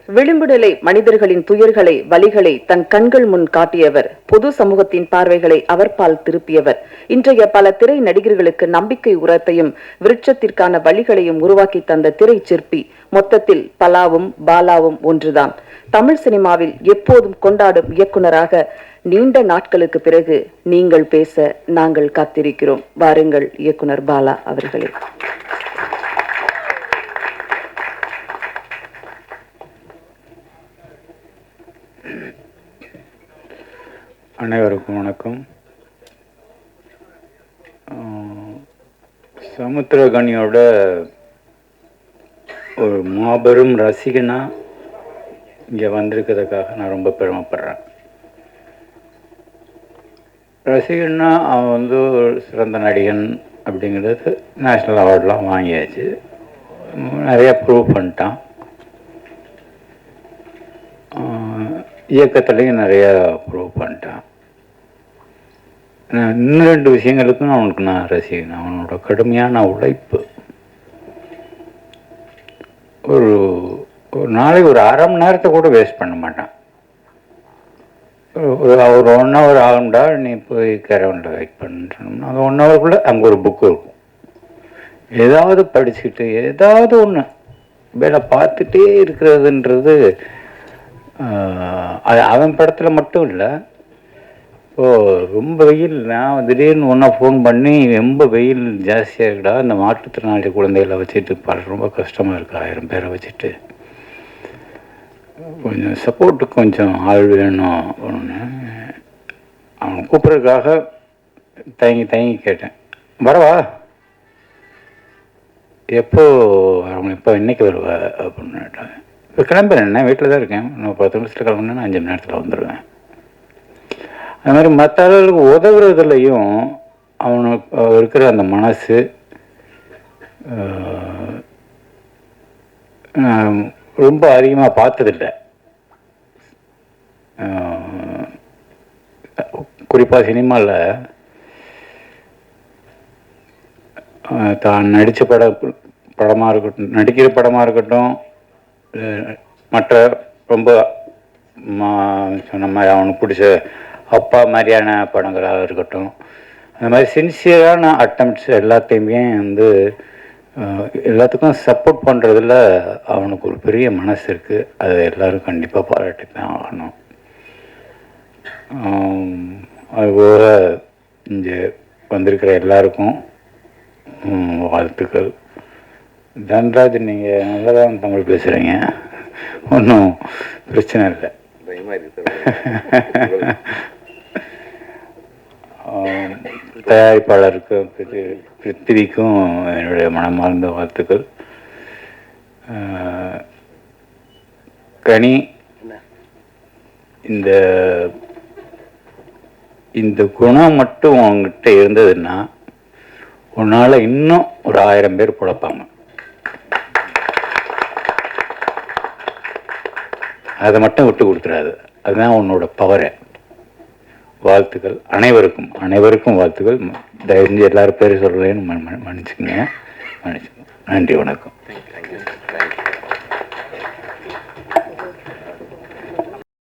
விளிம்பு நிலை மனிதர்களின் துயர்களை வலிகளை தன் கண்கள் முன் காட்டியவர். பொது சமூகத்தின் பார்வைகளை அவர்பால் திருப்பியவர். இன்றைய பல திரை நடிகர்களுக்கு நம்பிக்கை உரத்தையும் விருட்சத்திற்கான வழிகளையும் உருவாக்கி தந்த திரை சிற்பி. மொத்தத்தில் பலாவும் பாலாவும் ஒன்றுதான். தமிழ் சினிமாவில் எப்போதும் கொண்டாடும் இயக்குனராக நீண்ட நாட்களுக்கு பிறகு நீங்கள் பேச நாங்கள் காத்திருக்கிறோம். வாருங்கள் இயக்குனர் பாலா அவர்களே. அனைவருக்கும் வணக்கம். சமுத்திரகனியோட ஒரு மாபெரும் ரசிகனா இங்கே வந்திருக்கிறதுக்காக நான் ரொம்ப பெருமைப்படுறேன். ரசிகன்னா அவன் ஒரு சிறந்த நடிகன் அப்படிங்கிறது நேஷ்னல் அவார்டெலாம் வாங்கியாச்சு, நிறையா ப்ரூவ் பண்ணிட்டான். இயக்கத்துலேயும் நிறையா ப்ரூவ் பண்ணிட்டான். இன்னும் 2 விஷயங்களுக்கும் அவனுக்கு நான் ரசிகன். அவனோட கடுமையான உழைப்பு. ஒரு நாளைக்கு ஒரு அரை மணி நேரத்தை கூட வேஸ்ட் பண்ண மாட்டான். ஒரு 1 ஹவர் ஆகும்டா நீ போய் கேரவனில் வெயிட் பண்ணுறோம்னா அது 1 ஹவருக்குள்ளே அங்கே ஒரு புக்கு இருக்கும். ஏதாவது படிச்சுக்கிட்டு ஏதாவது ஒன்று வேலை பார்த்துட்டே இருக்கிறதுன்றது அது அவன் படத்தில் மட்டும் இல்லை. ரொம்ப வெயில், நான் திடீர்னு ஒன்றா ஃபோன் பண்ணி ரொம்ப வெயில் ஜாஸ்தியாக இருக்குடா, இந்த மாற்றுத்திறனாளி குழந்தைகளை வச்சுட்டு ரொம்ப கஷ்டமாக இருக்குது, 1000 பேரை வச்சுட்டு கொஞ்சம் சப்போர்ட்டுக்கு கொஞ்சம் ஆள் வேணும் ஒன்று. அவன் கூப்பிட்றதுக்காக தயங்கி கேட்டேன், வரவா, எப்போ இன்னைக்கு வருவா அப்படின்னு கேட்டாங்க. இப்போ கிளம்புறேன், என்ன வீட்டில் தான் இருக்கேன், இன்னும் 10 நிமிஷத்தில் கிளம்புனா 5 மணி நேரத்தில் வந்துடுவேன். அது மாதிரி மற்ற ஆளுகளுக்கு உதவுறதுலையும் அவனுக்கு இருக்கிற அந்த மனசு ரொம்ப அதிகமாக பார்த்ததில்லை. குறிப்பாக சினிமாவில் தான் படமாக இருக்கட்டும், நடிக்கிற படமாக இருக்கட்டும், மற்ற ரொம்ப சொன்ன மாதிரி அவனுக்கு பிடிச்ச அப்பா மாதிரியான படங்களாக இருக்கட்டும், அந்த மாதிரி சின்சியரான அட்டம்ப்ட்ஸ் எல்லாத்தையுமே எல்லாத்துக்கும் சப்போர்ட் பண்ணுறதுல அவனுக்கு ஒரு பெரிய மனசு இருக்குது. அதை எல்லோரும் கண்டிப்பாக பாராட்டி தான் ஆகணும். அதுபோல் இங்கே வந்திருக்கிற எல்லாருக்கும் வாழ்த்துக்கள். தன்ராஜ், நீங்கள் நல்லா தான் தமிழ் பேசுகிறீங்க, ஒன்றும் பிரச்சனை இல்லை. தயாரிப்பாளருக்கும் பிருத்திவிக்கும் என்னுடைய மனமார்ந்த வாழ்த்துக்கள். கனி, இந்த குணம் மட்டும் உங்ககிட்ட இருந்ததுன்னா உன்னால் இன்னும் ஒரு 1000 பேர் பிழைப்பாங்க. அதை மட்டும் விட்டு கொடுத்துடாது, அதுதான் உன்னோட பவரை. வாழ்த்துக்கள் அனைவருக்கும் வாழ்த்துக்கள். தயவு செஞ்சு எல்லாரும் பேர் சொல்கிறேன்னு மன்னிச்சுக்கோங்க. நன்றி, வணக்கம்.